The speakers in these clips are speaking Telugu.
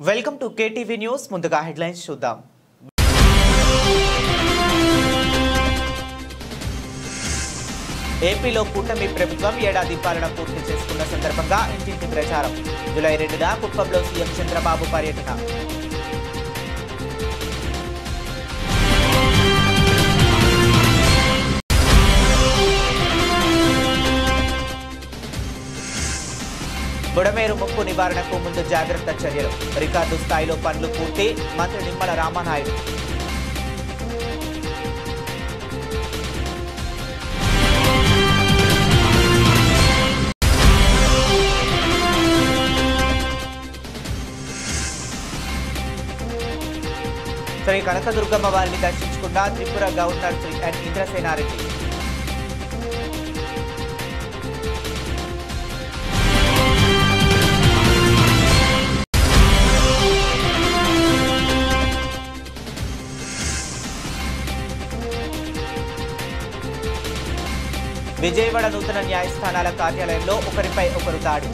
Welcome to KTV news. ముందుగా హెడ్లైన్స్ చూద్దాం. ఏపీలో కూటమి ప్రభుత్వం ఏడాది పాలన పూర్తి చేసుకున్న సందర్భంగా ఇంటింటి ప్రచారం. జూలై 2న కుప్పంలో సీఎం చంద్రబాబు పర్యటన. బుడమేరు ముప్పు నివారణకు ముందు జాగ్రత్త చర్యలు. రికార్డు స్థాయిలో పనులు పూర్తి. మంత్రి నిమ్మల రామానాయుడు. శ్రీ కనకదుర్గమ్మ వారిని దర్శించుకున్న త్రిపుర గవర్నర్ శ్రీ ఎన్ ఇంద్రసేనారెడ్డి. విజయవాడ నూతన న్యాయస్థానాల కార్యాలయంలో ఒకరిపై ఒకరు దాడి.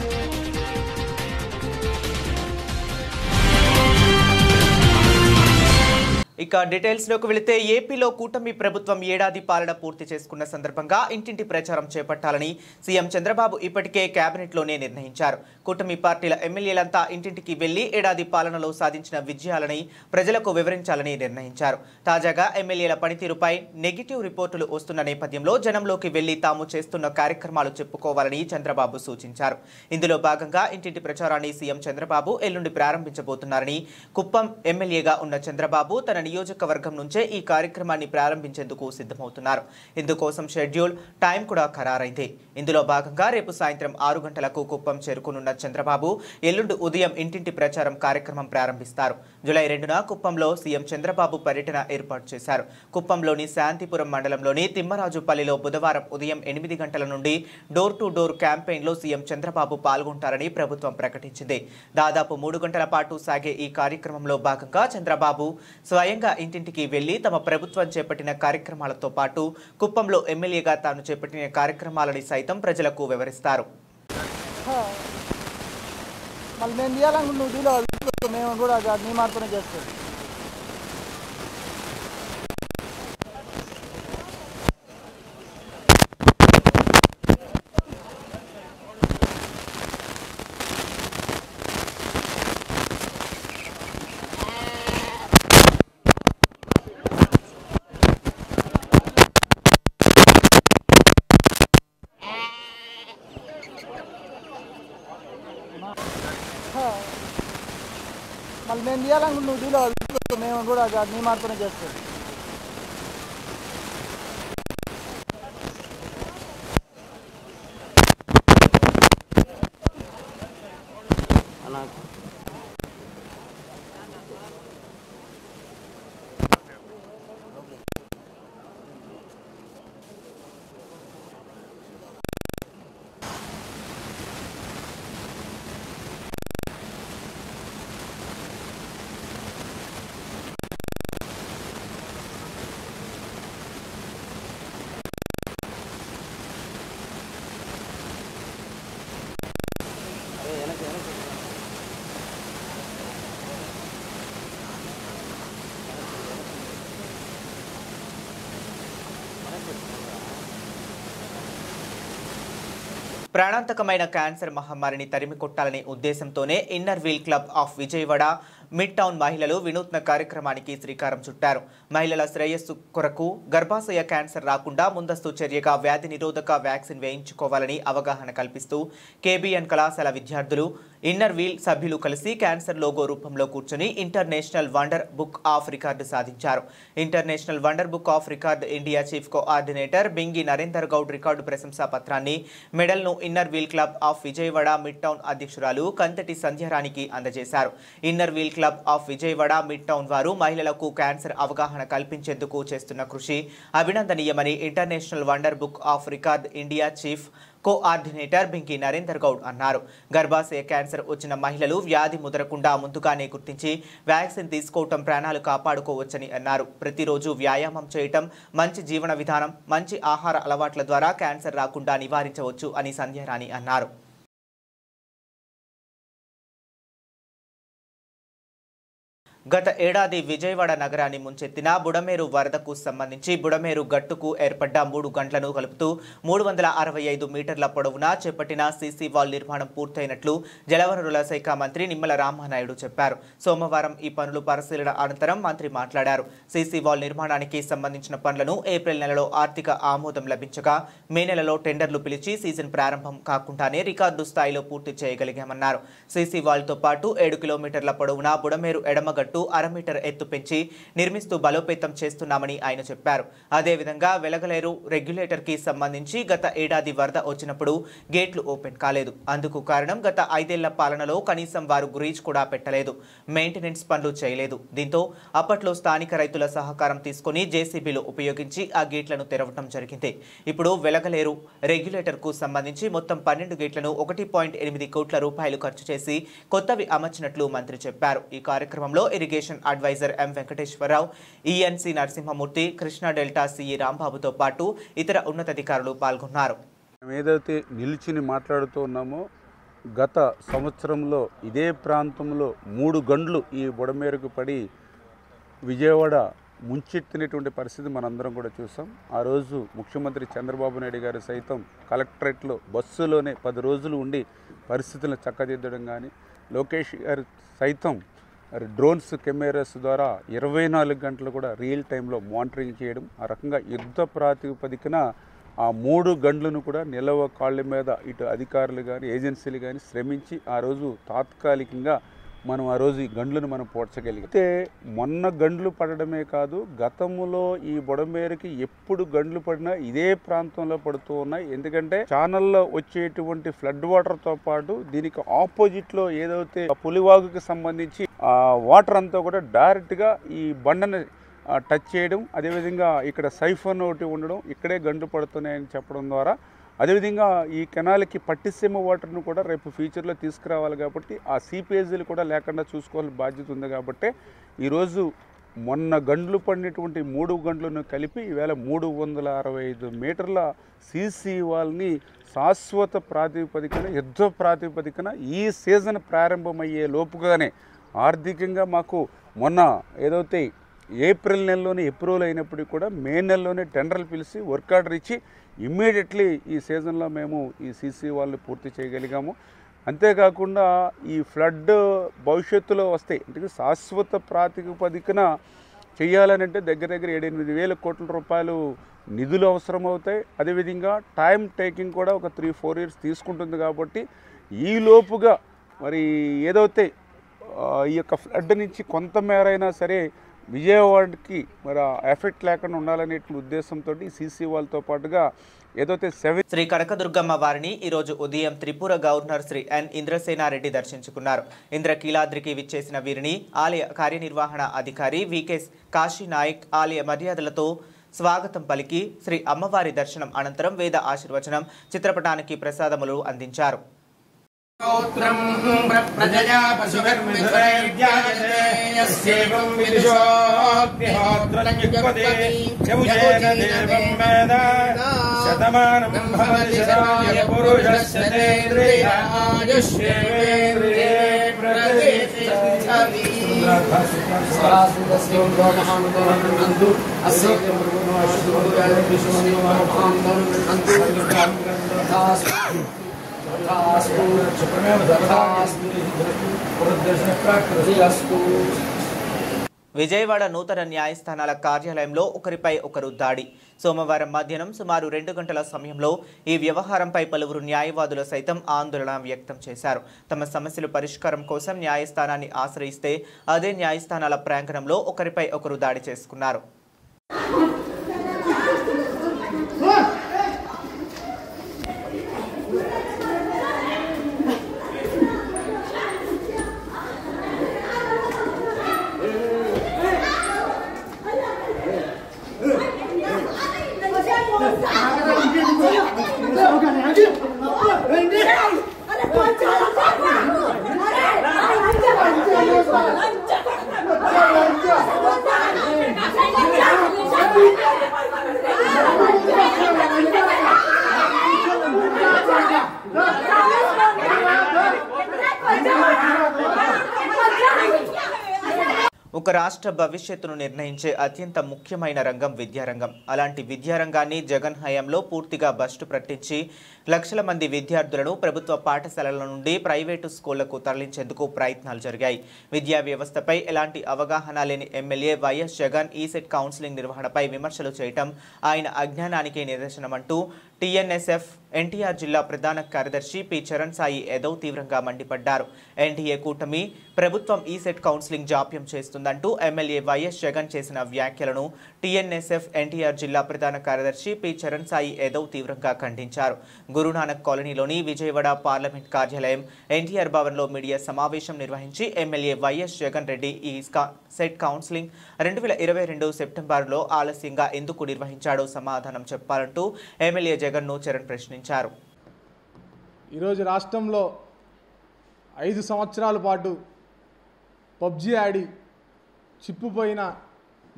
ఇక డీటెయిల్స్లోకి వెళితే ఏపీలో కూటమి ప్రభుత్వం ఏడాది పాలన పూర్తి చేసుకున్న సందర్భంగా ఇంటింటి ప్రచారం చేపట్టాలని సీఎం చంద్రబాబు ఇప్పటికే కేబినెట్లోనే నిర్ణయించారు. కూటమి పార్టీల ఎమ్మెల్యేలంతా ఇంటింటికి వెళ్లి ఏడాది పాలనలో సాధించిన విజయాలని ప్రజలకు వివరించాలని నిర్ణయించారు. తాజాగా ఎమ్మెల్యేల పనితీరుపై నెగిటివ్ రిపోర్టులు వస్తున్న నేపథ్యంలో జనంలోకి వెళ్లి తాము చేస్తున్న కార్యక్రమాలు చెప్పుకోవాలని చంద్రబాబు సూచించారు. ఇందులో భాగంగా ఇంటింటి ప్రచారాన్ని సీఎం చంద్రబాబు ఎల్లుండి ప్రారంభించబోతున్నారని కుప్పం ఎమ్మెల్యేగా ఉన్న చంద్రబాబు తన నియోజకవర్గం నుంచే ఈ కార్యక్రమాన్ని ప్రారంభించేందుకు సిద్ధమవుతున్నారు. ఇందుకోసం షెడ్యూల్ టైం కూడా ఖరారైంది. ఇందులో భాగంగా రేపు సాయంత్రం 6 గంటలకు కుప్పం చేరుకునున్న చంద్రబాబు ఎల్లుండి ఉదయం ఇంటింటి ప్రచారం కార్యక్రమం ప్రారంభిస్తారు. జూలై 2న కుప్పంలో సీఎం చంద్రబాబు పర్యటన ఏర్పాటు చేశారు. కుప్పంలోని శాంతిపురం మండలంలోని తిమ్మరాజుపల్లిలో బుధవారం ఉదయం 8 గంటల నుండి డోర్ టు డోర్ క్యాంపెయిన్లో సీఎం చంద్రబాబు పాల్గొంటారని ప్రభుత్వం ప్రకటించింది. దాదాపు 3 గంటల పాటు సాగే ఈ కార్యక్రమంలో భాగంగా చంద్రబాబు స్వయంగా ఇంటింటికి వెళ్లి తమ ప్రభుత్వం చేపట్టిన కార్యక్రమాలతో పాటు కుప్పంలో ఎమ్మెల్యేగా తాను చేపట్టిన కార్యక్రమాలని సైతం ప్రజలకు వివరిస్తారు. మళ్ళీ మేము తీయాలనుకుంటే నువ్వు డీలో మేము కూడా నీ మార్పునే చేస్తాం. ప్రాణాంతకమైన క్యాన్సర్ మహమ్మారిని తరిమి కొట్టాలనే ఉద్దేశంతోనే inner wheel club of Vijayawada mid town మహిళలు వినూత్న కార్యక్రమానికి శ్రీకారం చుట్టారు. మహిళల శ్రేయస్సు కొరకు గర్భాశయ క్యాన్సర్ రాకుండా ముందస్తు చర్యగా వ్యాధి నిరోధక వ్యాక్సిన్ వేయించుకోవాలని అవగాహన కల్పిస్తూ కేబీఎన్ కళాశాల విద్యార్థులు ఇన్నర్ వీల్ సభ్యులు కలిసి క్యాన్సర్ లోగో రూపంలో కూర్చొని International Wonder Book of Record సాధించారు. International Wonder Book of Record India chief coordinator Bingi Narender Goud record ప్రశంసా పత్రాన్ని మెడల్ను Inner wheel club of Vijayawada mid Town అధ్యక్షురాలు కంతటి సంధ్యారానికి అందజేశారు. Inner wheel club of Vijayawada mid Town వారు మహిళలకు క్యాన్సర్ అవగాహన కల్పించేందుకు చేస్తున్న కృషి అభినందనీయమని International Wonder Book of Record India chief coordinator Bingi Narender Goud అన్నారు. గర్భాశయ క్యాన్సర్ వచ్చిన మహిళలు వ్యాధి ముదరకుండా ముందుగానే గుర్తించి వ్యాక్సిన్ తీసుకోవటం ప్రాణాలు కాపాడుకోవచ్చని అన్నారు. ప్రతిరోజు వ్యాయామం చేయటం, మంచి జీవన విధానం, మంచి ఆహార అలవాట్ల ద్వారా క్యాన్సర్ రాకుండా నివారించవచ్చు అని సంధ్యారాణి అన్నారు. గత ఏడాది విజయవాడ నగరాన్ని ముంచెత్తిన బుడమేరు వరదకు సంబంధించి బుడమేరు గట్టుకు ఏర్పడ్డ 3 గంటలను కలుపుతూ 365 మీటర్ల పొడవున చేపట్టిన సీసీ వాల్ నిర్మాణం పూర్తయినట్లు జలవనరుల శాఖ మంత్రి నిమ్మల రామానాయుడు చెప్పారు. సోమవారం ఈ పనులు పరిశీలన అనంతరం మంత్రి మాట్లాడారు. సీసీ వాల్ నిర్మాణానికి సంబంధించిన పనులను ఏప్రిల్ నెలలో ఆర్థిక ఆమోదం లభించగా మే నెలలో టెండర్లు పిలిచి సీజన్ ప్రారంభం కాకుండానే రికార్డు స్థాయిలో పూర్తి చేయగలిగామన్నారు. సీసీ వాల్తో పాటు 7 కిలోమీటర్ల పొడవున బుడమేరు ఎడమగట్టు 1/2 మీటర్ ఎత్తు పెంచి నిర్మిస్తూ బలోపేతం చేస్తున్నామని ఆయన చెప్పారు. అదేవిధంగా వెలగలేరు రెగ్యులేటర్ కి సంబంధించి గత ఏడాది వరద వచ్చినప్పుడు గేట్లు ఓపెన్ కాలేదు. అందుకు కారణం గత 5 ఏళ్ల పాలనలో కనీసం వారు గ్రీజ్ కూడా పెట్టలేదు, మెయింటెనెన్స్ పనులు చేయలేదు. దీంతో అప్పట్లో స్థానిక రైతుల సహకారం తీసుకుని జేసీబీలు ఉపయోగించి ఆ గేట్లను తెరవడం జరిగింది. ఇప్పుడు వెలగలేరు రెగ్యులేటర్ కు సంబంధించి మొత్తం 12 గేట్లను 1.8 కోట్ల రూపాయలు ఖర్చు చేసి కొత్తవి అమర్చినట్లు మంత్రి చెప్పారు. ఈ కార్యక్రమంలో irrigation advisor M Venkateswararao, ENC Narasimhamurthy, Krishna delta CE రాంబాబుతో పాటు ఇతర ఉన్నతాధికారులు పాల్గొన్నారు. ఏదైతే నిలిచిని మాట్లాడుతూ ఉన్నామో గత సంవత్సరంలో ఇదే ప్రాంతంలో 3 గంటలు ఈ బుడమేరుకు పడి విజయవాడ ముంచెత్తినటువంటి పరిస్థితి మనందరం కూడా చూసాం. ఆ రోజు ముఖ్యమంత్రి చంద్రబాబు నాయుడు గారు సైతం కలెక్టరేట్లో బస్సులోనే 10 రోజులు ఉండి పరిస్థితులను చక్కదిద్దడం కానీ, లోకేష్ గారు సైతం డ్రోన్స్ కెమెరాస్ ద్వారా 24 గంటలు కూడా రియల్ టైంలో మానిటరింగ్ చేయడం, ఆ రకంగా యుద్ధ ప్రాతిపదికన ఆ 3 గంటలను కూడా నిలవ కాళ్ళ మీద ఇటు అధికారులు కానీ ఏజెన్సీలు కానీ శ్రమించి ఆ రోజు తాత్కాలికంగా మనం ఆ రోజు ఈ గండ్లను మనం పోడ్చగలిగాం. అయితే మొన్న గండ్లు పడడమే కాదు, గతంలో ఈ బుడమేరుకి ఎప్పుడు గండ్లు పడినా ఇదే ప్రాంతంలో పడుతూ ఉన్నాయి. ఎందుకంటే ఛానల్లో వచ్చేటువంటి ఫ్లడ్ వాటర్తో పాటు దీనికి ఆపోజిట్లో ఏదైతే పులివాగుకి సంబంధించి ఆ వాటర్ అంతా కూడా డైరెక్ట్గా ఈ బండని టచ్ చేయడం, అదేవిధంగా ఇక్కడ సైఫన్ ఒకటి ఉండడం, ఇక్కడే గండ్లు పడుతున్నాయని చెప్పడం ద్వారా, అదేవిధంగా ఈ కెనాల్కి పట్టిసీమ వాటర్ను కూడా రేపు ఫ్యూచర్లో తీసుకురావాలి కాబట్టి ఆ సీపేజీలు కూడా లేకుండా చూసుకోవాల్సిన బాధ్యత ఉంది. కాబట్టి ఈరోజు మొన్న గండ్లు పడినటువంటి 3 గంటలను కలిపి ఈవేళ 365 మీటర్ల సీసీ వాల్ని శాశ్వత ప్రాతిపదికన, యుద్ధ ప్రాతిపదికన ఈ సీజన్ ప్రారంభమయ్యే లోపుగానే ఆర్థికంగా మాకు మొన్న ఏదైతే ఏప్రిల్ నెలలోనే అప్రూవల్ అయినప్పటికీ కూడా మే నెలలోనే టెండర్లు పిలిచి వర్క్ ఆర్డర్ ఇచ్చి ఇమ్మీడియట్లీ ఈ సీజన్లో మేము ఈ సీసీ వాళ్ళు పూర్తి చేయగలిగాము. అంతేకాకుండా ఈ ఫ్లడ్ భవిష్యత్తులో వస్తాయి అంటే శాశ్వత ప్రాతిపదికన చేయాలనంటే దగ్గర 7-8 వేల కోట్ల రూపాయలు నిధులు అవసరం అవుతాయి. అదేవిధంగా టైం టేకింగ్ కూడా ఒక 3-4 ఇయర్స్ తీసుకుంటుంది. కాబట్టి ఈ లోపుగా మరి ఏదైతే ఈ యొక్క ఫ్లడ్ నుంచి కొంతమేరైనా సరే విజయవాడకి మరి ఎఫెక్ట్ లేకుండా ఉండాలనే ఉద్దేశంతో సీసీ వాళ్ళతో పాటుగా ఏదైతే శ్రీ కనకదుర్గమ్మ వారిని ఈరోజు ఉదయం త్రిపుర గవర్నర్ శ్రీ ఎన్ ఇంద్రసేనారెడ్డి దర్శించుకున్నారు. ఇంద్రకీలాద్రికి విచ్చేసిన వీరిని ఆలయ కార్యనిర్వహణ అధికారి వికే కాశీ నాయక్ ఆలయ మర్యాదలతో స్వాగతం పలికి శ్రీ అమ్మవారి దర్శనం అనంతరం వేద ఆశీర్వచనం, చిత్రపటానికి ప్రసాదములు అందించారు. ప్రజయా పశుభిర్విధురైర్వ్యాయతే యస్యేవం విదుషోగ్నిహోత్రయుక్పతే యముజేన దేవం వేద శతమానం భవతి శతాయ పురుషస్య తేంద్రియ ఆయుష్యేంద్రియే ప్రతిష్ఠతి సరాసుదస్య మహామదోనందు అస్య విజయవాడ నూతన న్యాయస్థానాల కార్యాలయంలో ఒకరిపై ఒకరు దాడి. సోమవారం మధ్యాహ్నం సుమారు 2 గంటల సమయంలో ఈ వ్యవహారంపై పలువురు న్యాయవాదులు సైతం ఆందోళన వ్యక్తం చేశారు. తమ సమస్యల పరిష్కారం కోసం న్యాయస్థానాన్ని ఆశ్రయిస్తే అదే న్యాయస్థానాల ప్రాంగణంలో ఒకరిపై ఒకరు దాడి చేసుకున్నారు. Ayo, ఒక రాష్ట్ర భవిష్యత్తును నిర్ణయించే అత్యంత ముఖ్యమైన రంగం విద్యారంగం. అలాంటి విద్యారంగాన్ని జగన్ హయాంలో పూర్తిగా బస్టు పట్టించి లక్షల మంది విద్యార్థులను ప్రభుత్వ పాఠశాలల నుండి ప్రైవేటు స్కూళ్లకు తరలించేందుకు ప్రయత్నాలు జరిగాయి. విద్యా వ్యవస్థపై ఎలాంటి అవగాహన లేని MLA YS Jagan ECET counselling నిర్వహణపై విమర్శలు చేయటం ఆయన అజ్ఞానానికి నిదర్శనమంటూ టీఎన్ఎస్ఎఫ్ ఎన్టీఆర్ జిల్లా ప్రధాన కార్యదర్శి పి చరణ్ సాయి యాదవ్ తీవ్రంగా మండిపడ్డారు. ఎన్డీఏ కూటమి ప్రభుత్వం ఈసెట్ కౌన్సిలింగ్ జాప్యం చేస్తుందంటూ ఎమ్మెల్యే వైఎస్ జగన్ చేసిన వ్యాఖ్యలను టీఎన్ఎస్ఎఫ్ ఎన్టీఆర్ జిల్లా ప్రధాన కార్యదర్శి పి చరణ్ సాయి యాదవ్ తీవ్రంగా ఖండించారు. గురునానక్ కాలనీలోని విజయవాడ పార్లమెంట్ కార్యాలయం ఎన్టీఆర్ భవన్లో మీడియా సమావేశం నిర్వహించి ఎమ్మెల్యే వైఎస్ జగన్ రెడ్డి ఈ సెట్ కౌన్సిలింగ్ 2022 సెప్టెంబర్లో ఆలస్యంగా ఎందుకు నిర్వహించాడో సమాధానం చెప్పాలంటూ ఎమ్మెల్యే జగన్ను చరణ్ ప్రశ్నించారు. ఈరోజు రాష్ట్రంలో 5 సంవత్సరాల పాటు పబ్జీ ఆడి చిప్పుపోయిన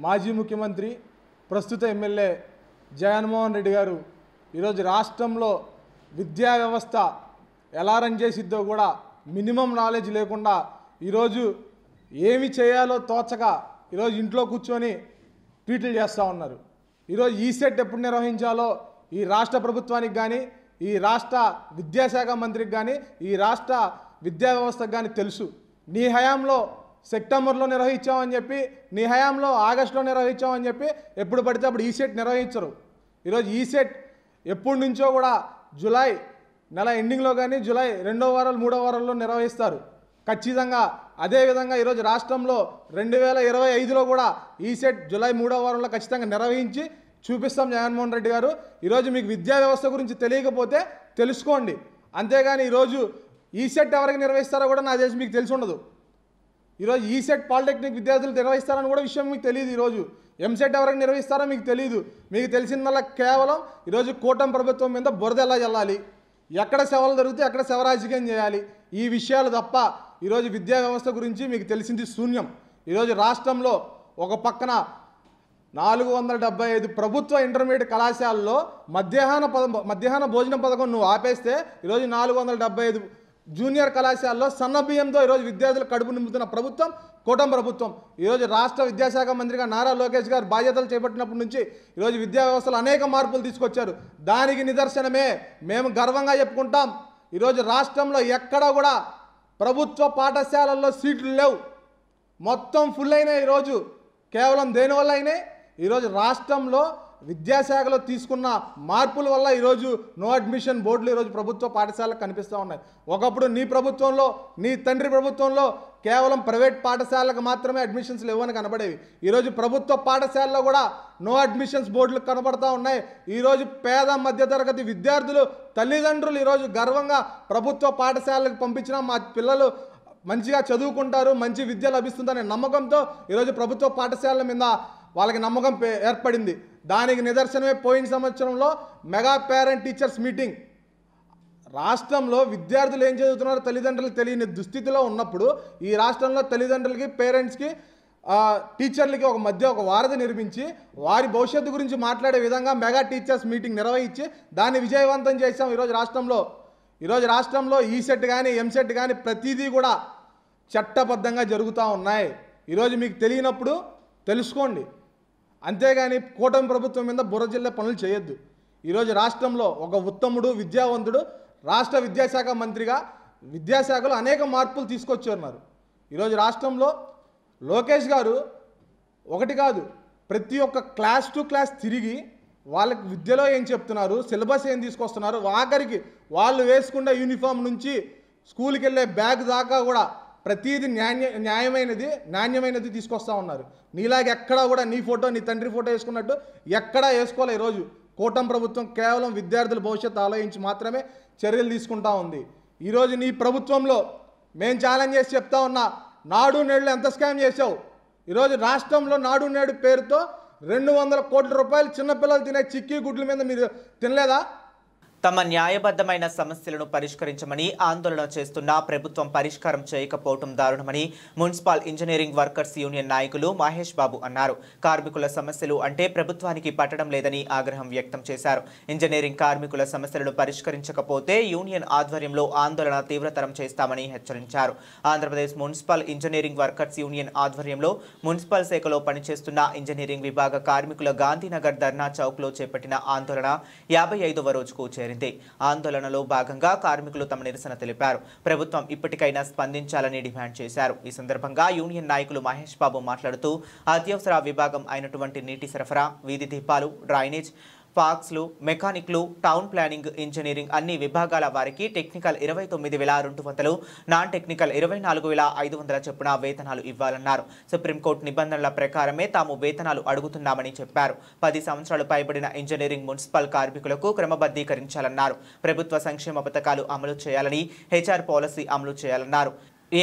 మాజీ ముఖ్యమంత్రి ప్రస్తుత ఎమ్మెల్యే జగన్మోహన్ రెడ్డి గారు ఈరోజు రాష్ట్రంలో విద్యా వ్యవస్థ ఎలా రన్ చేసిద్దో కూడా మినిమం నాలెడ్జ్ లేకుండా ఈరోజు ఏమి చేయాలో తోచక ఈరోజు ఇంట్లో కూర్చొని ట్వీట్లు చేస్తూ ఉన్నారు. ఈరోజు ఈసెట్ ఎప్పుడు నిర్వహించాలో ఈ రాష్ట్ర ప్రభుత్వానికి కానీ, ఈ రాష్ట్ర విద్యాశాఖ మంత్రికి కానీ, ఈ రాష్ట్ర విద్యా వ్యవస్థకు కానీ తెలుసు. నీ హయాంలో సెప్టెంబర్లో నిర్వహించామని చెప్పి, నీ హయాంలో ఆగస్టులో నిర్వహించామని చెప్పి ఎప్పుడు పడితే అప్పుడు ఈసెట్ నిర్వహించరు. ఈరోజు ఈసెట్ ఎప్పటి నుంచో కూడా జూలై నెల ఎండింగ్లో కానీ, జూలై 2వ వారాలు 3వ వారాల్లో నిర్వహిస్తారు ఖచ్చితంగా. అదేవిధంగా ఈరోజు రాష్ట్రంలో 2025లో కూడా ఈసెట్ జూలై 3వ వారంలో ఖచ్చితంగా నిర్వహించి చూపిస్తాం జగన్మోహన్ రెడ్డి గారు. ఈరోజు మీకు విద్యా వ్యవస్థ గురించి తెలియకపోతే తెలుసుకోండి. అంతేగాని ఈరోజు ఈసెట్ ఎవరికి నిర్వహిస్తారో కూడా నాకు తెలిసి మీకు తెలిసి ఉండదు. ఈరోజు ఈసెట్ పాలిటెక్నిక్ విద్యార్థులు నిర్వహిస్తారని కూడా విషయం మీకు తెలియదు. ఈరోజు ఎంసెట్ ఎవరికి నిర్వహిస్తారో మీకు తెలియదు. మీకు తెలిసిందల్లా కేవలం ఈరోజు కూటమి ప్రభుత్వం మీద బురద ఎలా చల్లాలి, ఎక్కడ సేవలు దొరికితే ఎక్కడ సేవ రాజకీయం చేయాలి, ఈ విషయాలు తప్ప ఈరోజు విద్యా వ్యవస్థ గురించి మీకు తెలిసింది శూన్యం. ఈరోజు రాష్ట్రంలో ఒక పక్కన 475 ప్రభుత్వ ఇంటర్మీడియట్ కళాశాలలో మధ్యాహ్న భోజనం పథకం నువ్వు ఆపేస్తే ఈరోజు 475 జూనియర్ కళాశాలలో సన్న బియ్యంతో ఈరోజు విద్యార్థులు కడుపు నింపుతున్న ప్రభుత్వం కూటమి ప్రభుత్వం. ఈరోజు రాష్ట్ర విద్యాశాఖ మంత్రిగా నారా లోకేష్ గారు బాధ్యతలు చేపట్టినప్పటి నుంచి ఈరోజు విద్యా వ్యవస్థలో అనేక మార్పులు తీసుకొచ్చారు. దానికి నిదర్శనమే మేము గర్వంగా చెప్పుకుంటాం. ఈరోజు రాష్ట్రంలో ఎక్కడ కూడా ప్రభుత్వ పాఠశాలల్లో సీట్లు లేవు, మొత్తం ఫుల్ అయినాయి. ఈరోజు కేవలం దేనివల్ల అయినాయి? ఈరోజు రాష్ట్రంలో విద్యాశాఖలో తీసుకున్న మార్పుల వల్ల ఈరోజు నో అడ్మిషన్ బోర్డులు ఈరోజు ప్రభుత్వ పాఠశాలకు కనిపిస్తూ ఉన్నాయి. ఒకప్పుడు నీ ప్రభుత్వంలో, నీ తండ్రి ప్రభుత్వంలో కేవలం ప్రైవేట్ పాఠశాలకు మాత్రమే అడ్మిషన్స్ లేవని కనబడేవి. ఈరోజు ప్రభుత్వ పాఠశాలలో కూడా నో అడ్మిషన్స్ బోర్డులు కనబడతా ఉన్నాయి. ఈరోజు పేద మధ్యతరగతి విద్యార్థులు తల్లిదండ్రులు ఈరోజు గర్వంగా ప్రభుత్వ పాఠశాలకు పంపించిన మా పిల్లలు మంచిగా చదువుకుంటారు, మంచి విద్య లభిస్తుందనే నమ్మకంతో ఈరోజు ప్రభుత్వ పాఠశాలల మీద వాళ్ళకి నమ్మకం ఏర్పడింది. దానికి నిదర్శనమే పోయిన సంవత్సరంలో మెగా పేరెంట్ టీచర్స్ మీటింగ్. రాష్ట్రంలో విద్యార్థులు ఏం చదువుతున్నారో తల్లిదండ్రులకు తెలియని దుస్థితిలో ఉన్నప్పుడు ఈ రాష్ట్రంలో తల్లిదండ్రులకి, పేరెంట్స్కి, టీచర్లకి మధ్య ఒక వారధి నిర్మించి వారి భవిష్యత్తు గురించి మాట్లాడే విధంగా మెగా టీచర్స్ మీటింగ్ నిర్వహించి దాన్ని విజయవంతం చేశాం. ఈరోజు రాష్ట్రంలో ఈసెట్ కానీ, ఎంసెట్ కానీ ప్రతిదీ కూడా చట్టబద్ధంగా జరుగుతూ ఉన్నాయి. ఈరోజు మీకు తెలియనప్పుడు తెలుసుకోండి, అంతేగాని కూటమి ప్రభుత్వం మీద బుర్రజిల్లే పనులు చేయొద్దు. ఈరోజు రాష్ట్రంలో ఒక ఉత్తముడు, విద్యావంతుడు రాష్ట్ర విద్యాశాఖ మంత్రిగా విద్యాశాఖలో అనేక మార్పులు తీసుకొచ్చున్నారు. ఈరోజు రాష్ట్రంలో లోకేష్ గారు ఒకటి కాదు, ప్రతి ఒక్క క్లాస్ టు క్లాస్ తిరిగి వాళ్ళకి విద్యలో ఏం చెప్తున్నారు, సిలబస్ ఏం తీసుకొస్తున్నారు, ఆఖరికి వాళ్ళు వేసుకునే యూనిఫామ్ నుంచి స్కూల్కి వెళ్ళే బ్యాగ్ దాకా కూడా ప్రతిదీ నాణ్యమైనది తీసుకొస్తూ ఉన్నారు. నీలాగా ఎక్కడా కూడా నీ ఫోటో, నీ తండ్రి ఫోటో వేసుకున్నట్టు ఎక్కడా వేసుకోలే. ఈరోజు కూటమి ప్రభుత్వం కేవలం విద్యార్థుల భవిష్యత్తు ఆలోచించి మాత్రమే చర్యలు తీసుకుంటా ఉంది. ఈరోజు నీ ప్రభుత్వంలో మేము ఛాలెంజ్ చేసి చెప్తా ఉన్నా, నాడు నేడులో ఎంత స్కామ్ చేసావు? ఈరోజు రాష్ట్రంలో నాడు నేడు పేరుతో 200 కోట్ల రూపాయలు చిన్నపిల్లలు తినే చిక్కీ గుడ్ల మీద మీరు తినలేదా? తమ న్యాయబద్ధమైన సమస్యలను పరిష్కరించమని ఆందోళన చేస్తున్న ప్రభుత్వం పరిష్కారం చేయకపోవడం దారుణమని మున్సిపల్ ఇంజనీరింగ్ వర్కర్స్ యూనియన్ నాయకులు మహేష్ బాబు అన్నారు. కార్మికుల సమస్యలు అంటే ప్రభుత్వానికి పట్టడం లేదని ఆగ్రహం వ్యక్తం చేశారు. ఇంజనీరింగ్ కార్మికుల సమస్యలను పరిష్కరించకపోతే యూనియన్ ఆధ్వర్యంలో ఆందోళన తీవ్రతరం చేస్తామని హెచ్చరించారు. Andhra Pradesh municipal engineering workers union ఆధ్వర్యంలో మున్సిపల్ శాఖలో పనిచేస్తున్న ఇంజనీరింగ్ విభాగ కార్మికుల గాంధీనగర్ ధర్నా చౌక్లో చేపట్టిన ఆందోళన 55వ రోజుకు చేరింది. ఆందోళనలో భాగంగా కార్మికులు తమ నిరసన తెలిపారు. ప్రభుత్వం ఇప్పటికైనా స్పందించాలని డిమాండ్ చేశారు. ఈ సందర్భంగా యూనియన్ నాయకులు మహేష్ బాబు మాట్లాడుతూ అత్యవసర విభాగం అయినటువంటి నీటి సరఫరా, వీధి దీపాలు, డ్రైనేజ్, పార్క్స్లు, మెకానిక్లు, టౌన్ ప్లానింగ్, ఇంజనీరింగ్ అన్ని విభాగాల వారికి టెక్నికల్ 29,200, నాన్ టెక్నికల్ 24,500 చొప్పున వేతనాలు ఇవ్వాలన్నారు. సుప్రీంకోర్టు నిబంధనల ప్రకారమే తాము వేతనాలు అడుగుతున్నామని చెప్పారు. 10 సంవత్సరాలు పైబడిన ఇంజనీరింగ్ మున్సిపల్ కార్మికులకు క్రమబద్ధీకరించాలన్నారు. ప్రభుత్వ సంక్షేమ పథకాలు అమలు చేయాలని, హెచ్ఆర్ పాలసీ అమలు చేయాలన్నారు.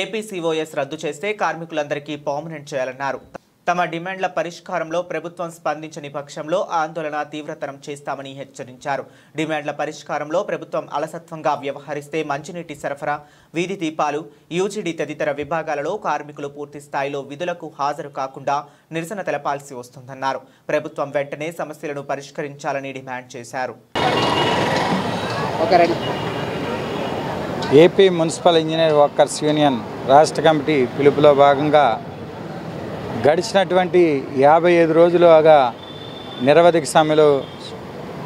ఏపీసీఓఎస్ రద్దు చేస్తే కార్మికులందరికీ పర్మనెంట్ చేయాలన్నారు. తమ డిమాండ్ల పరిష్కారంలో ప్రభుత్వం స్పందించని పక్షంలో ఆందోళన తీవ్రతరం చేస్తామని హెచ్చరించారు. డిమాండ్ల పరిష్కారంలో ప్రభుత్వం అలసత్వంగా వ్యవహరిస్తే మంచినీటి సరఫరా, వీధి దీపాలు, యూజీడీ తదితర విభాగాలలో కార్మికులు పూర్తి స్థాయిలో విధులకు హాజరు కాకుండా నిరసన తెలపాల్సి వస్తుందన్నారు. ప్రభుత్వం వెంటనే సమస్యలను పరిష్కరించాలని డిమాండ్ చేశారు. AP municipal engineer workers union రాష్ట్ర కమిటీ పిలుపులో భాగంగా గడిచినటువంటి 55 రోజులుగా నిరవధిక సమ్మెలు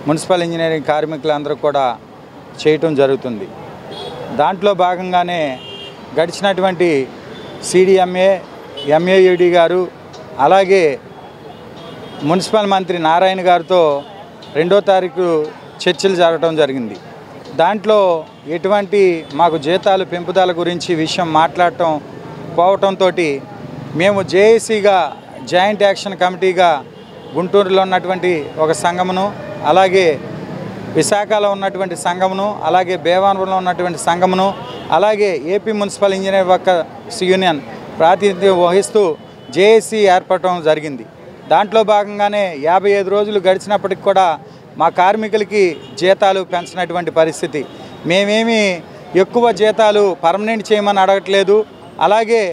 మున్సిపల్ ఇంజనీరింగ్ కార్మికులందరూ కూడా చేయటం జరుగుతుంది. దాంట్లో భాగంగానే గడిచినటువంటి సిడిఎంఏ, ఎంఏయుడి గారు అలాగే మున్సిపల్ మంత్రి నారాయణ గారితో 2వ తారీఖు చర్చలు జరగడం జరిగింది. దాంట్లో ఎటువంటి మాకు జీతాలు పెంపుదల గురించి విషయం మాట్లాడటం పోవటంతో మేము జేఏసీగా జాయింట్ యాక్షన్ కమిటీగా గుంటూరులో ఉన్నటువంటి ఒక సంఘమును, అలాగే విశాఖలో ఉన్నటువంటి సంఘమును, అలాగే భీమవరంలో ఉన్నటువంటి సంఘమును, అలాగే AP municipal engineer workers union ప్రాతినిధ్యం వహిస్తూ జేఏసీ ఏర్పడటం జరిగింది. దాంట్లో భాగంగానే 55 రోజులు గడిచినప్పటికి కూడా మా కార్మికులకి జీతాలు పెంచినటువంటి పరిస్థితి. మేమేమి ఎక్కువ జీతాలు పర్మనెంట్ చేయమని అడగట్లేదు, అలాగే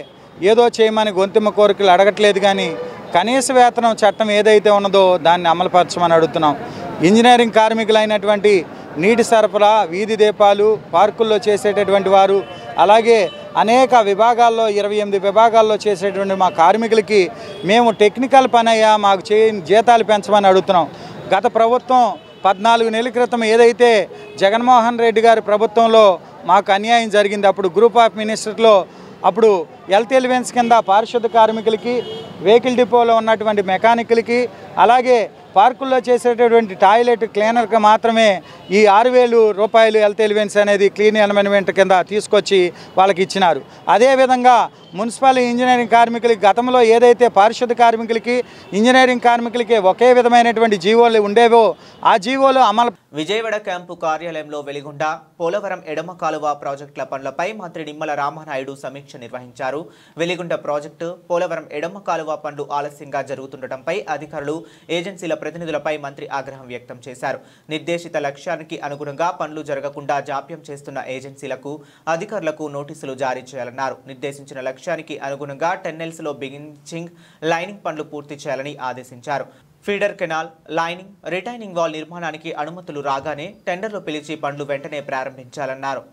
ఏదో చేయమని గొంతుమ కోరికలు అడగట్లేదు, కానీ కనీస వేతనం చట్టం ఏదైతే ఉన్నదో దాన్ని అమలుపరచమని అడుగుతున్నాం. ఇంజనీరింగ్ కార్మికులైనటువంటి నీటి సరఫరా, వీధి దీపాలు, పార్కుల్లో చేసేటటువంటి వారు, అలాగే అనేక విభాగాల్లో 28 విభాగాల్లో చేసేటువంటి మా కార్మికులకి మేము టెక్నికల్ పని అయ్యా మాకు జీతాలు పెంచమని అడుగుతున్నాం. గత ప్రభుత్వం 14 నెలల క్రితం ఏదైతే జగన్మోహన్ రెడ్డి గారి ప్రభుత్వంలో మాకు అన్యాయం జరిగింది, అప్పుడు గ్రూప్ ఆఫ్ మినిస్టర్లో అప్పుడు హెల్త్ ఎలివెన్స్ కింద పారిశుద్ధ కార్మికులకి, వెహికల్ డిపోలో ఉన్నటువంటి మెకానిక్లకి, అలాగే పార్కుల్లో చేసేటటువంటి టాయిలెట్ క్లీనర్కి మాత్రమే ఈ 6,000 రూపాయలు హెల్త్ ఎలివెన్స్ అనేది క్లీన్ ఎలిమెంట్ కింద తీసుకొచ్చి వాళ్ళకి ఇచ్చినారు. అదేవిధంగా మున్సిపల్ ఇంజనీరింగ్ కార్మికులకి గతంలో ఏదైతే పారిశుద్ధ కార్మికులకి, ఇంజనీరింగ్ కార్మికులకి ఒకే విధమైనటువంటి జీవోలు ఉండేవో ఆ జీవోలు అమలు. విజయవాడ క్యాంపు కార్యాలయంలో వెలిగొండ, పోలవరం ఎడమ కాలువ ప్రాజెక్టుల పనులపై మంత్రి నిమ్మల రామానాయుడు సమీక్ష నిర్వహించారు. వెలిగొండ ప్రాజెక్టు, పోలవరం ఎడమ కాలువ పనులు ఆలస్యంగా జరుగుతుండటంపై అధికారులు, ఏజెన్సీల ప్రతినిధులపై మంత్రి ఆగ్రహం వ్యక్తం చేశారు. నిర్దేశిత లక్ష్యానికి అనుగుణంగా పనులు జరగకుండా జాప్యం చేస్తున్న ఏజెన్సీలకు, అధికారులకు నోటీసులు జారీ చేయాలన్నారు. నిర్దేశించిన లక్ష్యానికి అనుగుణంగా టెన్నెల్స్లో బిగించింగ్, లైనింగ్ పనులు పూర్తి చేయాలని ఆదేశించారు. Feeder canal, lining, retaining wall నిర్మాణానికి అనుమతులు రాగానే టెండర్లు పిలిచి పనులు వెంటనే ప్రారంభించాలన్నారు.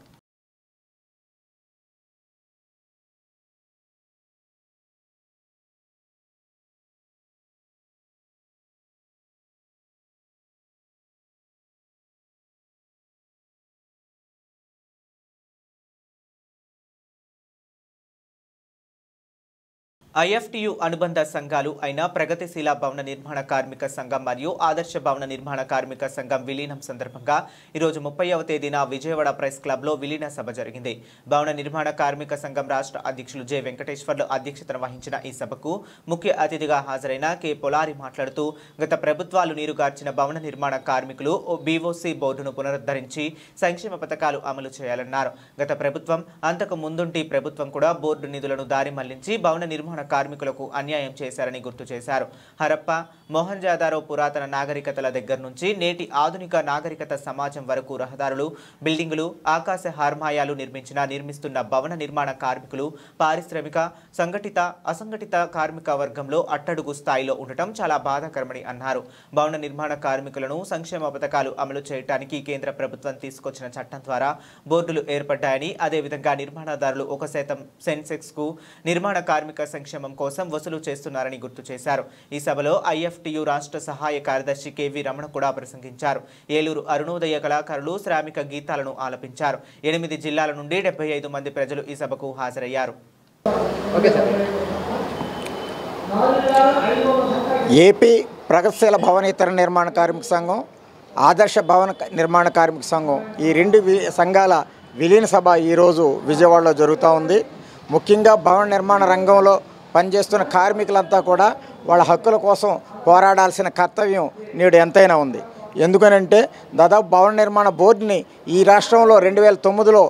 ఐఎఫ్టియు అనుబంధ సంఘాలు అయిన ప్రగతిశీల భవన నిర్మాణ కార్మిక సంఘం మరియు ఆదర్శ భవన నిర్మాణ కార్మిక సంఘం విలీనం సందర్భంగా ఈరోజు 30వ తేదీన విజయవాడ ప్రెస్ క్లబ్లో విలీన సభ జరిగింది. భవన నిర్మాణ కార్మిక సంఘం రాష్ట్ర అధ్యక్షులు జె వెంకటేశ్వర్లు అధ్యక్షతన వహించిన ఈ సభకు ముఖ్య అతిథిగా హాజరైన కె పొలారి మాట్లాడుతూ గత ప్రభుత్వాలు నీరుగార్చిన భవన నిర్మాణ కార్మికులు బీఓసీ బోర్డును పునరుద్ధరించి సంక్షేమ పథకాలు అమలు చేయాలన్నారు. గత ప్రభుత్వం, అంతకు ముందుంటి ప్రభుత్వం కూడా బోర్డు నిధులను దారి మళ్లించి భవన నిర్మాణ నిర్మాణ కార్మికులకు అన్యాయం చేశారని గుర్తు చేశారు. హరప్ప, మొహంజదారో పురాతన నాగరికతల దగ్గర నుంచి నేటి ఆధునిక నాగరికత సమాజం వరకు రహదారులు, బిల్డింగులు, ఆకాశ హార్మాయాలు నిర్మిస్తున్న భవన నిర్మాణ కార్మికులు పారిశ్రామిక, సంఘటిత, అసంఘటిత కార్మిక వర్గంలో అట్టడుగు స్థాయిలో ఉండటం చాలా బాధాకరమని అన్నారు. భవన నిర్మాణ కార్మికులను సంక్షేమ పథకాలు అమలు చేయడానికి కేంద్ర ప్రభుత్వం తీసుకొచ్చిన చట్టం ద్వారా బోర్డులు ఏర్పడ్డాయని, అదేవిధంగా నిర్మాణదారులు 1% సెన్సెక్స్ కు నిర్మాణ కార్మిక సంక్షేమం కోసం వసూలు చేస్తున్నారని గుర్తు చేశారు. ఈ సభలో IFTU రాష్ట్ర సహాయ కార్యదర్శి KV రమణ కూడా ప్రసంగించారు. ఏలూరు అరుణోదయ కళాకారులు శ్రామిక గీతాలను ఆలపించారు. 8 జిల్లాల నుండి 75 మంది ప్రజలు ఈ సభకు హాజరయ్యారు. ఏపీ ప్రగతిశీల భవనేతర నిర్మాణ కార్మిక సంఘం, ఆదర్శ భవన నిర్మాణ కార్మిక సంఘం ఈ రెండు సంఘాల విలీన సభ ఈరోజు విజయవాడలో జరుగుతూ ఉంది. ముఖ్యంగా భవన నిర్మాణ రంగంలో పనిచేస్తున్న కార్మికులంతా కూడా వాళ్ళ హక్కుల కోసం పోరాడాల్సిన కర్తవ్యం నేడు ఎంతైనా ఉంది. ఎందుకనంటే దాదాపు భవన నిర్మాణ బోర్డుని ఈ రాష్ట్రంలో 2009లో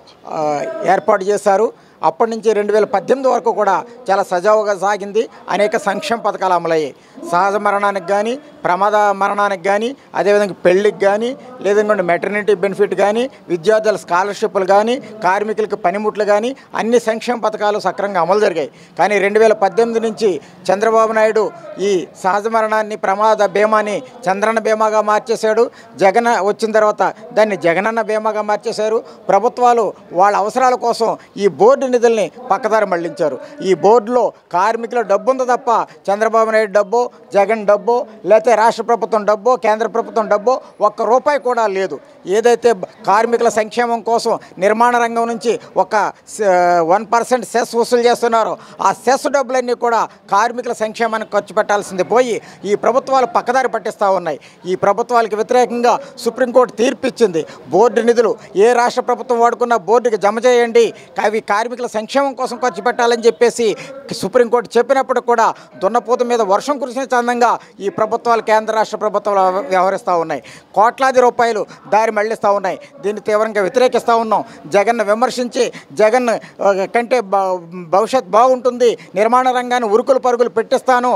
ఏర్పాటు చేశారు. అప్పటి నుంచి 2018 వరకు కూడా చాలా సజావుగా సాగింది. అనేక సంక్షేమ పథకాలు అమలయ్యాయి. సహజ మరణానికి కానీ, ప్రమాద మరణానికి కానీ, అదేవిధంగా పెళ్లికి కానీ, లేదంటే మెటర్నిటీ బెనిఫిట్ కానీ, విద్యార్థుల స్కాలర్షిప్లు కానీ, కార్మికులకు పనిముట్లు కానీ అన్ని సంక్షేమ పథకాలు సక్రమంగా అమలు జరిగాయి. కానీ 2018 నుంచి చంద్రబాబు నాయుడు ఈ సహజ మరణాన్ని, ప్రమాద బీమాని చంద్రన్న బీమాగా మార్చేశాడు. జగన్ వచ్చిన తర్వాత దాన్ని జగనన్న బీమాగా మార్చేశారు. ప్రభుత్వాలు వాళ్ళ అవసరాల కోసం ఈ బోర్డు నిధుల్ని పక్కదారి మళ్లించారు. ఈ బోర్డులో కార్మికుల డబ్బు ఉంది తప్ప చంద్రబాబు నాయుడు డబ్బు, జగన్ డబ్బు, లేకపోతే రాష్ట్ర ప్రభుత్వం డబ్బు, కేంద్ర ప్రభుత్వం డబ్బు ఒక్క రూపాయి కూడా లేదు. ఏదైతే కార్మికుల సంక్షేమం కోసం నిర్మాణ రంగం నుంచి ఒక 1% సెస్ వసూలు చేస్తున్నారో ఆ సెస్ డబ్బులన్నీ కూడా కార్మికుల సంక్షేమానికి ఖర్చు పెట్టాల్సింది పోయి ఈ ప్రభుత్వాలు పక్కదారి పట్టిస్తూ ఉన్నాయి. ఈ ప్రభుత్వాలకు వ్యతిరేకంగా సుప్రీంకోర్టు తీర్పు ఇచ్చింది. బోర్డు నిధులు ఏ రాష్ట్ర ప్రభుత్వం వాడుకున్న బోర్డుకి జమ చేయండి, అవి కార్మికుల సంక్షేమం కోసం ఖర్చు పెట్టాలని చెప్పేసి సుప్రీంకోర్టు చెప్పినప్పుడు కూడా దున్నపోతు మీద వర్షం కురిసిన చందంగా ఈ ప్రభుత్వాలు, కేంద్ర రాష్ట్ర ప్రభుత్వాలు వ్యవహరిస్తూ ఉన్నాయి. కోట్లాది రూపాయలు దారి మళ్లిస్తూ ఉన్నాయి. దీన్ని తీవ్రంగా వ్యతిరేకిస్తూ ఉన్నాం. జగన్ను విమర్శించి జగన్ కంటే భవిష్యత్ బాగుంటుంది, నిర్మాణ రంగాన్ని ఉరుకులు పరుగులు పెట్టిస్తాను,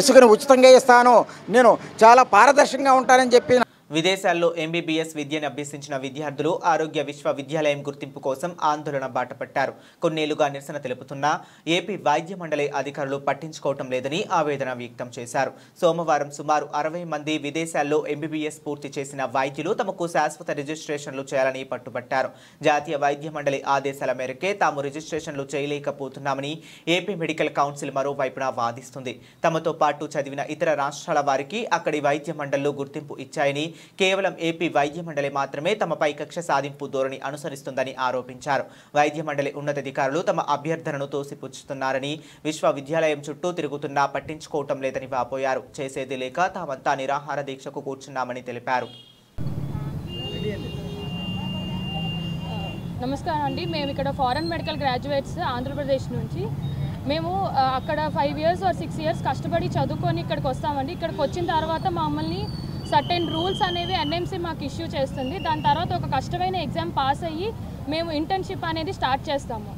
ఇసుకను ఉచితంగా ఇస్తాను, నేను చాలా పారదర్శకంగా ఉంటానని చెప్పి విదేశాల్లో MBBS విద్యను అభ్యసించిన విద్యార్థులు ఆరోగ్య విశ్వవిద్యాలయం గుర్తింపు కోసం ఆందోళన బాటపట్టారు. కొన్నేళ్లుగా నిరసన తెలుపుతున్నా ఏపీ వైద్య మండలి అధికారులు పట్టించుకోవటం లేదని ఆవేదన వ్యక్తం చేశారు. సోమవారం సుమారు 60 మంది విదేశాల్లో MBBS పూర్తి చేసిన వైద్యులు తమకు శాశ్వత రిజిస్ట్రేషన్లు చేయాలని పట్టుబట్టారు. జాతీయ వైద్య మండలి ఆదేశాల మేరకే తాము రిజిస్ట్రేషన్లు చేయలేకపోతున్నామని ఏపీ మెడికల్ కౌన్సిల్ మరోవైపున వాదిస్తుంది. తమతో పాటు చదివిన ఇతర రాష్ట్రాల వారికి అక్కడి వైద్య మండళ్లు గుర్తింపు ఇచ్చాయని, కేవలం ఏపీ వైద్య మండలి మాత్రమే తమపై కక్ష సాధింపు ధోరణి అనుసరిస్తుందని ఆరోపించారు. వైద్య మండలి ఉన్నతాధికారులు తమ అభ్యర్థనను తోసిపుచ్చుతున్నారని, విశ్వవిద్యాలయం చుట్టూ తిరుగుతున్నా పట్టించుకోవటం లేదని వాపోయారు. చేసేది లేక తామంతా నిరాహార దీక్షకు కూర్చున్నామని తెలిపారు. నమస్కారం అండి. మేము ఇక్కడ ఫారెన్ మెడికల్ గ్రాడ్యుయేట్స్ ఆంధ్రప్రదేశ్ నుంచి. మేము అక్కడ 5 years or 6 years కష్టపడి చదువుకొని ఇక్కడికి వస్తామండి. ఇక్కడికి వచ్చిన తర్వాత మమ్మల్ని సర్టెన్ రూల్స్ అనేవి NMC మాకు ఇష్యూ చేస్తుంది. దాని తర్వాత ఒక కష్టమైన ఎగ్జామ్ పాస్ అయ్యి మేము ఇంటర్న్షిప్ అనేది స్టార్ట్ చేస్తాము.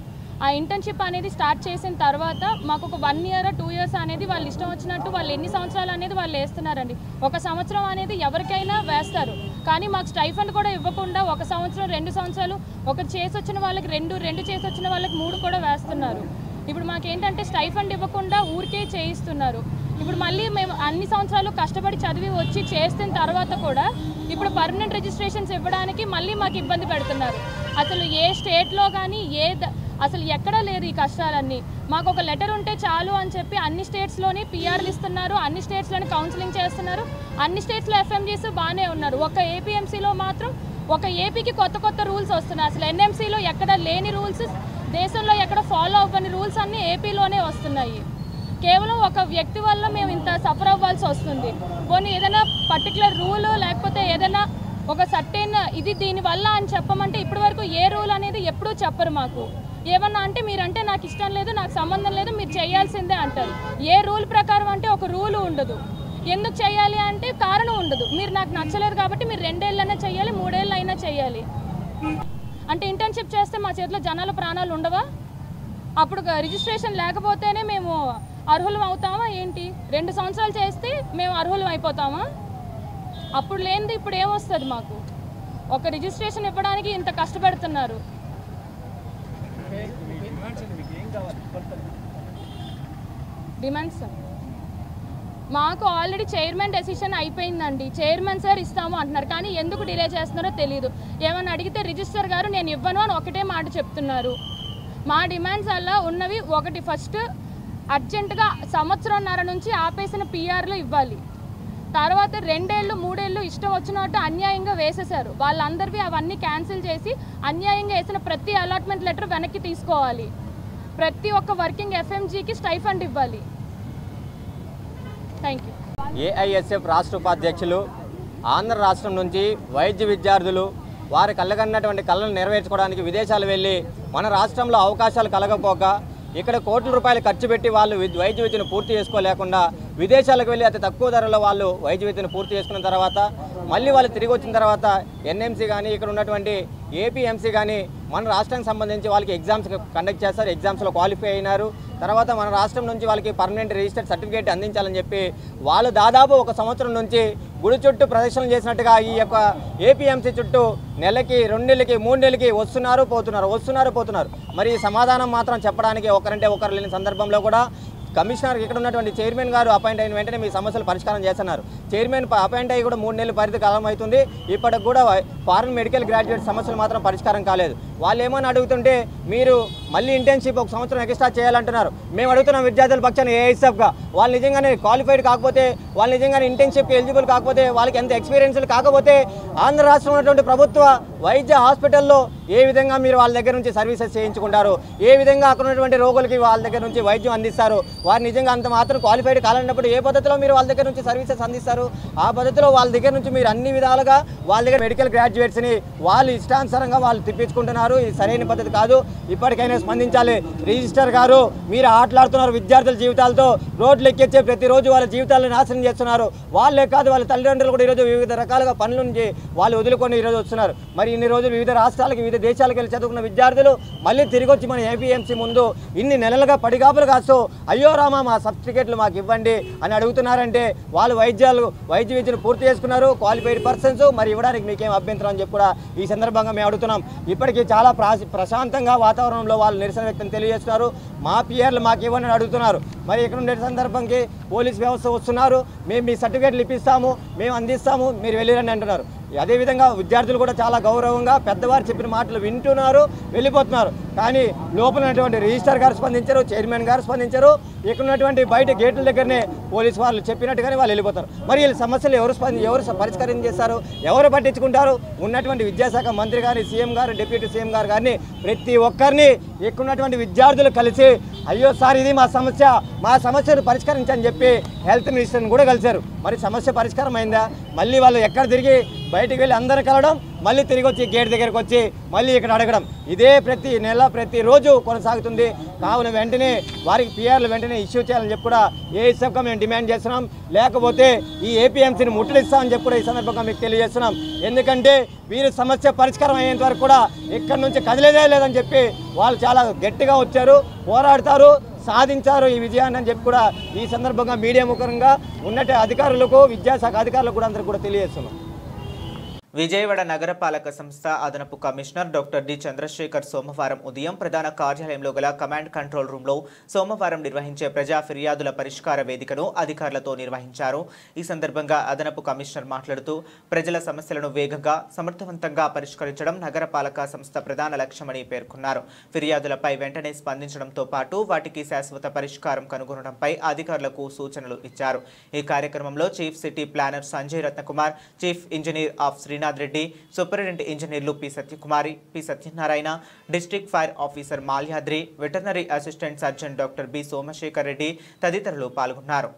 ఆ ఇంటర్న్షిప్ అనేది స్టార్ట్ చేసిన తర్వాత మాకు ఒక 1 year 2 years అనేది వాళ్ళు ఇష్టం వచ్చినట్టు వాళ్ళు ఎన్ని సంవత్సరాలు అనేది వాళ్ళు వేస్తున్నారండి. 1 సంవత్సరం అనేది ఎవరికైనా వేస్తారు, కానీ మాకు స్టైఫండ్ కూడా ఇవ్వకుండా 1 సంవత్సరం 2 సంవత్సరాలు, ఒకటి చేసి వచ్చిన వాళ్ళకి 2 చేసి వచ్చిన వాళ్ళకి 3 కూడా వేస్తున్నారు. ఇప్పుడు మాకేంటంటే స్టైఫండ్ ఇవ్వకుండా ఊరికే చేయిస్తున్నారు. ఇప్పుడు మళ్ళీ మేము అన్ని సంవత్సరాలు కష్టపడి చదివి వచ్చి చేసిన తర్వాత కూడా ఇప్పుడు పర్మనెంట్ రిజిస్ట్రేషన్స్ ఇవ్వడానికి మళ్ళీ మాకు ఇబ్బంది పెడుతున్నారు. అసలు ఏ స్టేట్లో కానీ అసలు ఎక్కడా లేదు ఈ కష్టాలన్నీ. మాకు ఒక లెటర్ ఉంటే చాలు అని చెప్పి అన్ని స్టేట్స్లోని PRలు ఇస్తున్నారు, అన్ని స్టేట్స్లోని కౌన్సిలింగ్ చేస్తున్నారు, అన్ని స్టేట్స్లో FMGs బాగానే ఉన్నారు. ఒక APMCలో మాత్రం ఒక ఏపీకి కొత్త రూల్స్ వస్తున్నాయి. అసలు NMCలో ఎక్కడ లేని రూల్స్, దేశంలో ఎక్కడ ఫాలో అవ్వని రూల్స్ అన్నీ ఏపీలోనే వస్తున్నాయి. కేవలం ఒక వ్యక్తి వల్ల మేము ఇంత సఫర్ అవ్వాల్సి వస్తుంది. పోనీ ఏదైనా పర్టికులర్ రూల్ లేకపోతే ఏదైనా ఒక సర్టెన్ ఇది దీనివల్ల అని చెప్పమంటే ఇప్పటి వరకు ఏ రూల్ అనేది ఎప్పుడూ చెప్పరు మాకు. ఏమన్నా అంటే మీరంటే నాకు ఇష్టం లేదు, నాకు సంబంధం లేదు, మీరు చేయాల్సిందే అంటారు. ఏ రూల్ ప్రకారం అంటే ఒక రూలు ఉండదు. ఎందుకు చేయాలి అంటే కారణం ఉండదు. మీరు నాకు నచ్చలేదు కాబట్టి మీరు 2 ఏళ్ళైనా చేయాలి, 3 ఏళ్ళైనా చేయాలి. అంటే ఇంటర్న్షిప్ చేస్తే మా చేతిలో జనాల ప్రాణాలు ఉండవా? అప్పుడు రిజిస్ట్రేషన్ లేకపోతేనే మేము అర్హులం అవుతామా ఏంటి? 2 సంవత్సరాలు చేస్తే మేము అర్హులం అయిపోతామా? అప్పుడు లేనిది ఇప్పుడు ఏమొస్తుంది మాకు? ఒక రిజిస్ట్రేషన్ ఇవ్వడానికి ఇంత కష్టపడుతున్నారు. డిమాండ్స్ మాకు ఆల్రెడీ చైర్మన్ డెసిషన్ అయిపోయిందండి. చైర్మన్ సార్ ఇస్తాము అంటున్నారు, కానీ ఎందుకు డిలే చేస్తున్నారో తెలియదు. ఏమన్నా అడిగితే రిజిస్టర్ గారు నేను ఇవ్వను అని ఒకటే మాట చెప్తున్నారు. మా డిమాండ్స్ అలా ఉన్నవి ఒకటి, ఫస్ట్ అర్జెంటుగా 1.5 సంవత్సరం నుంచి ఆపేసిన పిఆర్లు ఇవ్వాలి. తర్వాత 2 ఏళ్ళు 3 ఏళ్ళు ఇష్టం వచ్చినట్టు అన్యాయంగా వేసేశారు. వాళ్ళందరివి అవన్నీ క్యాన్సిల్ చేసి అన్యాయంగా వేసిన ప్రతి అలాట్మెంట్ లెటర్ వెనక్కి తీసుకోవాలి. ప్రతి ఒక్క వర్కింగ్ ఎఫ్ఎంజీకి స్టైఫండ్ ఇవ్వాలి. Thank you. ఏఐఎస్ఎఫ్ రాష్ట్ర ఉపాధ్యక్షులు ఆంధ్ర రాష్ట్రం నుంచి వైద్య విద్యార్థులు వారి కళ్ళకన్నటువంటి కళలను నెరవేర్చుకోవడానికి విదేశాలు వెళ్ళి మన రాష్ట్రంలో అవకాశాలు కలగపోక ఇక్కడ కోట్ల రూపాయలు ఖర్చు పెట్టి వాళ్ళు వైద్య విద్యను పూర్తి చేసుకోలేకుండా విదేశాలకు వెళ్ళి అతి తక్కువ ధరలో వాళ్ళు వైద్య విద్యను పూర్తి చేసుకున్న తర్వాత మళ్ళీ వాళ్ళు తిరిగి వచ్చిన తర్వాత ఎన్ఎంసీ కానీ ఇక్కడ ఉన్నటువంటి ఏపీఎంసీ కానీ మన రాష్ట్రానికి సంబంధించి వాళ్ళకి ఎగ్జామ్స్ కండక్ట్ చేస్తారు. ఎగ్జామ్స్లో క్వాలిఫై అయినారు. తర్వాత మన రాష్ట్రం నుంచి వాళ్ళకి పర్మనెంట్ రిజిస్టర్డ్ సర్టిఫికేట్ అందించాలని చెప్పి వాళ్ళు దాదాపు 1 సంవత్సరం నుంచి గుడి చుట్టూ ప్రదర్శనలు చేసినట్టుగా ఈ యొక్క ఏపీఎంసీ చుట్టూ నెలకి 2 నెలలకి 3 నెలలకి వస్తున్నారు పోతున్నారు. మరి సమాధానం మాత్రం చెప్పడానికి ఒకరంటే ఒకరు లేని సందర్భంలో కూడా కమిషనర్ ఇక్కడ ఉన్నటువంటి చైర్మన్ గారు అపాయింట్ అయిన వెంటనే మీ సమస్యలు పరిష్కారం చేస్తున్నారు. చైర్మన్ అపాయింట్ అయ్యి కూడా 3 నెలల పరిధి కాలం అవుతుంది. ఇప్పటికి కూడా ఫారెన్ మెడికల్ గ్రాడ్యుయేట్ సమస్యలు మాత్రం పరిష్కారం కాలేదు. వాళ్ళు ఏమని అడుగుతుంటే మీరు మళ్ళీ ఇంటర్న్షిప్ 1 సంవత్సరం ఎక్స్ట్రా చేయాలంటున్నారు. మేము అడుగుతున్నాం విద్యార్థుల పక్షాన ఏఐఎస్ఎఫ్గా వాళ్ళు నిజంగానే క్వాలిఫైడ్ కాకపోతే, వాళ్ళు నిజంగానే ఇంటర్న్షిప్కి ఎలిజిబుల్ కాకపోతే, వాళ్ళకి ఎంత ఎక్స్పీరియన్స్లు కాకపోతే ఆంధ్ర రాష్ట్రంలో ఉన్నటువంటి ప్రభుత్వ వైద్య హాస్పిటల్లో ఏ విధంగా మీరు వాళ్ళ దగ్గర నుంచి సర్వీసెస్ చేయించుకుంటారు, ఏ విధంగా అక్కడ ఉన్నటువంటి రోగులకి వాళ్ళ దగ్గర నుంచి వైద్యం అందిస్తారు? వారు నిజంగా అంత మాత్రం క్వాలిఫైడ్ కాలన్నప్పుడు ఏ పద్ధతిలో మీరు వాళ్ళ దగ్గర నుంచి సర్వీసెస్ అందిస్తారు? ఆ పద్ధతిలో వాళ్ళ దగ్గర నుంచి మీరు అన్ని విధాలుగా వాళ్ళ దగ్గర మెడికల్ గ్రాడ్యుయేట్స్ని వాళ్ళు ఇష్టానుసారంగా వాళ్ళు తిప్పించుకుంటున్నారు. ఇది సరైన పద్ధతి కాదు. ఇప్పటికైనా స్పందించాలి. రిజిస్టర్ గారు మీరు ఆటలాడుతున్నారు విద్యార్థుల జీవితాలతో, రోడ్లు ఎక్కించే ప్రతిరోజు వాళ్ళ జీవితాలను నాశనం చేస్తున్నారు. వాళ్ళే కాదు వాళ్ళ తల్లిదండ్రులు కూడా ఈరోజు వివిధ రకాలుగా పనుల నుంచి వాళ్ళు వదులుకొని ఈరోజు వస్తున్నారు. మరి ఇన్ని రోజులు వివిధ రాష్ట్రాలకు వివిధ దేశాలకు వెళ్ళి చదువుకున్న విద్యార్థులు మళ్ళీ తిరిగి వచ్చి మన ఏపీఎంసీ ముందు ఇన్ని నెలలుగా పడిగాపులు కాస్తూ అయ్యో రామా మా సర్టిఫికేట్లు మాకు ఇవ్వండి అని అడుగుతున్నారంటే వాళ్ళు వైద్య విద్యను పూర్తి చేసుకున్నారు, క్వాలిఫైడ్ పర్సన్స్, మరి ఇవ్వడానికి మీకేం అభ్యంతరం అని చెప్పి కూడా ఈ సందర్భంగా మేము అడుగుతున్నాం. ఇప్పటికీ చాలా ప్రశాంతంగా వాతావరణంలో వాళ్ళు నిరసన వ్యక్తం తెలియజేస్తున్నారు. మా పిఆర్లు మాకు ఇవ్వని అడుగుతున్నారు. మరి ఇక్కడ ఉండే సందర్భంకి పోలీస్ వ్యవస్థ వస్తున్నారు, మేము మీ సర్టిఫికేట్లు ఇప్పిస్తాము, మేము అందిస్తాము, మీరు వెళ్ళిరండి అంటున్నారు. అదేవిధంగా విద్యార్థులు కూడా చాలా గౌరవంగా పెద్దవారు చెప్పిన మాటలు వింటున్నారు, వెళ్ళిపోతున్నారు. కానీ లోపల ఉన్నటువంటి రిజిస్టర్ గారు స్పందించారు, చైర్మన్ గారు స్పందించారు. ఇక్కడ ఉన్నటువంటి బయట గేట్ల దగ్గరనే పోలీసు వాళ్ళు చెప్పినట్టుగానే వాళ్ళు వెళ్ళిపోతారు. మరి వీళ్ళ సమస్యలు ఎవరు పరిష్కారం చేస్తారు, ఎవరు పట్టించుకుంటారు? ఉన్నటువంటి విద్యాశాఖ మంత్రి గారిని, సీఎం గారు, డిప్యూటీ సీఎం గారు గారిని ప్రతి ఒక్కరిని ఇక్కడ ఉన్నటువంటి విద్యార్థులు కలిసి అయ్యో సార్ ఇది మా సమస్యను పరిష్కరించని చెప్పి హెల్త్ మినిస్టర్ని కూడా కలిశారు. మరి సమస్య పరిష్కారం అయిందా? మళ్ళీ వాళ్ళు ఎక్కడ తిరిగి బయటికి వెళ్ళి అందరూ కలవడం, మళ్ళీ తిరిగి వచ్చి గేట్ దగ్గరకు వచ్చి మళ్ళీ ఇక్కడ అడగడం, ఇదే ప్రతి నెల ప్రతిరోజు కొనసాగుతుంది. కావున వెంటనే వారికి పిఆర్లు వెంటనే ఇష్యూ చేయాలని చెప్పి కూడా ఏఐఎస్ఎఫ్గా మేము డిమాండ్ చేస్తున్నాం. లేకపోతే ఈ ఏపీఎంసీని ముట్టడిస్తామని చెప్పి కూడా ఈ సందర్భంగా మీకు తెలియజేస్తున్నాం. ఎందుకంటే వీరి సమస్య పరిష్కారం అయ్యేంత వరకు కూడా ఇక్కడి నుంచి కదిలేదే లేదని చెప్పి వాళ్ళు చాలా గట్టిగా వచ్చారు, పోరాడతారు, సాధించారు ఈ విజయాన్ని అని చెప్పి కూడా ఈ సందర్భంగా మీడియా ముఖంగా ఉన్నట్టు అధికారులకు, విద్యాశాఖ అధికారులకు కూడా అందరికీ కూడా తెలియజేస్తున్నాం. విజయవాడ నగరపాలక సంస్థ అదనపు కమిషనర్ డాక్టర్ డి చంద్రశేఖర్ సోమవారం ఉదయం ప్రధాన కార్యాలయంలో గల కమాండ్ కంట్రోల్ రూమ్లో సోమవారం నిర్వహించే ప్రజా ఫిర్యాదుల పరిష్కార వేదికను అధికారులతో నిర్వహించారు. ఈ సందర్భంగా అదనపు కమిషనర్ మాట్లాడుతూ ప్రజల సమస్యలను వేగంగా, సమర్థవంతంగా పరిష్కరించడం నగరపాలక సంస్థ ప్రధాన లక్ష్యమని పేర్కొన్నారు. ఫిర్యాదులపై వెంటనే స్పందించడంతో పాటు వాటికి శాశ్వత పరిష్కారం కనుగొనడంపై అధికారులకు సూచనలు ఇచ్చారు. ఈ కార్యక్రమంలో chief city planner Sanjay Ratnakumar, chief engineer of Srinath Reddy, superintendent ఇంజనీర్లు P Satyakumari, P Satyanarayana, district fire officer Malyadri, veterinary assistant surgeon doctor B Somasekhar Reddy తదితరులు పాల్గొన్నారు.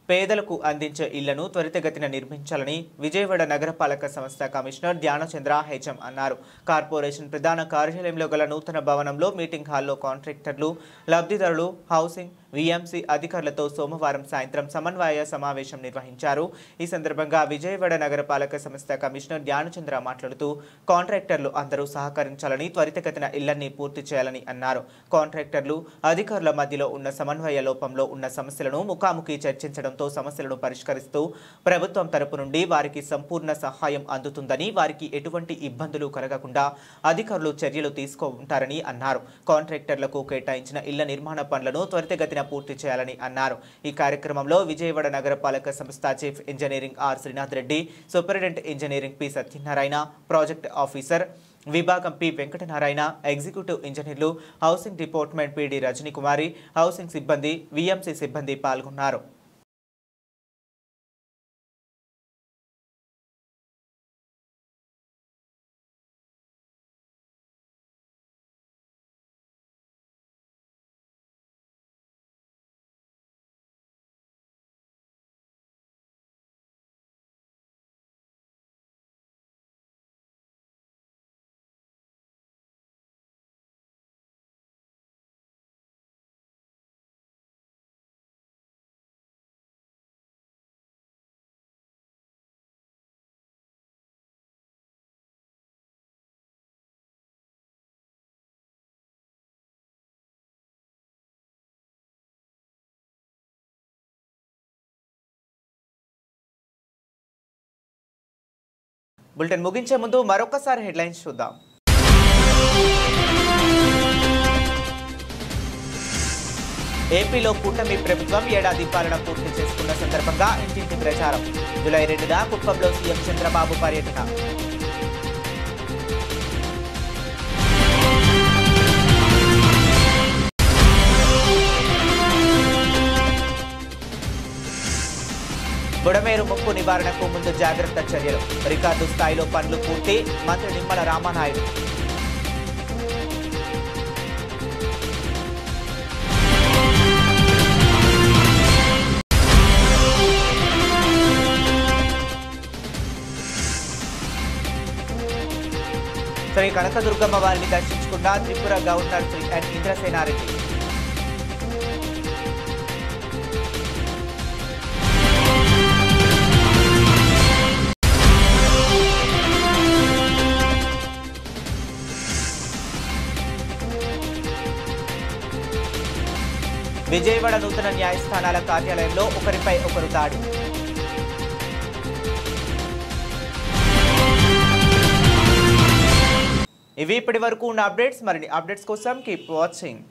పేదలకు అందించే ఇళ్లను త్వరితగతిన నిర్మించాలని విజయవాడ నగరపాలక సంస్థ కమిషనర్ ధ్యానచంద్ర హెచ్ఎం అన్నారు. కార్పొరేషన్ ప్రధాన కార్యాలయంలో గల నూతన భవనంలో మీటింగ్ హాల్లో కాంట్రాక్టర్లు, లబ్ధిదారులు, హౌసింగ్, విఎంసీ అధికారులతో సోమవారం సాయంత్రం సమన్వయ సమావేశం నిర్వహించారు. ఈ సందర్భంగా విజయవాడ నగరపాలక సంస్థ కమిషనర్ ధ్యానచంద్ర మాట్లాడుతూ కాంట్రాక్టర్లు అందరూ సహకరించాలని, త్వరితగతిన ఇళ్లన్నీ పూర్తి చేయాలని అన్నారు. కాంట్రాక్టర్లు, అధికారుల మధ్యలో ఉన్న సమన్వయ లోపంలో ఉన్న సమస్యలను ముఖాముఖి చర్చించడంతో సమస్యలను పరిష్కరిస్తూ ప్రభుత్వం తరపు నుండి వారికి సంపూర్ణ సహాయం అందుతుందని, వారికి ఎటువంటి ఇబ్బందులు కలగకుండా అధికారులు చర్యలు తీసుకుంటారని అన్నారు. కాంట్రాక్టర్లకు కేటాయించిన ఇళ్ల నిర్మాణ పనులను త్వరితగతిన పూర్తి చేయాలని అన్నారు. ఈ కార్యక్రమంలో విజయవాడ నగరపాలక సంస్థ chief engineering or Srinath Reddy, superintendent engineering P Satyanarayana, project officer విభాగం పి వెంకటనారాయణ, ఎగ్జిక్యూటివ్ ఇంజనీర్లు, హౌసింగ్ డిపార్ట్మెంట్ పిడి రజనీకుమారి, హౌసింగ్ సిబ్బంది, విఎంసీ సిబ్బంది పాల్గొన్నారు. బులెటిన్ ముగించే ముందు మరొకసారి హెడ్లైన్స్ చూద్దాం. ఏపీలో కూటమి ప్రభుత్వం ఏడాది పాలన పూర్తి చేసుకున్న సందర్భంగా ఇంటింటి ప్రచారం. జూలై 2న కుప్పంలో సీఎం చంద్రబాబు పర్యటన. బుడమేరు ముప్పు నివారణకు ముందు జాగ్రత్త చర్యలు. రికార్డు స్థాయిలో పనులు పూర్తి. మంత్రి నిమ్మల రామానాయుడు. శ్రీ కనకదుర్గమ్మ వారిని దర్శించుకున్న త్రిపుర గవర్నర్ శ్రీ ఎన్ ఇంద్రసేనారెడ్డి. విజయవాడ నూతన న్యాయస్థానాల కార్యాలయంలో ఒకరిపై ఒకరు దాడి. ఇవి ఇప్పటి వరకు ఉన్న అప్డేట్స్. మరిన్ని అప్డేట్స్ కోసం కీప్ వాచింగ్.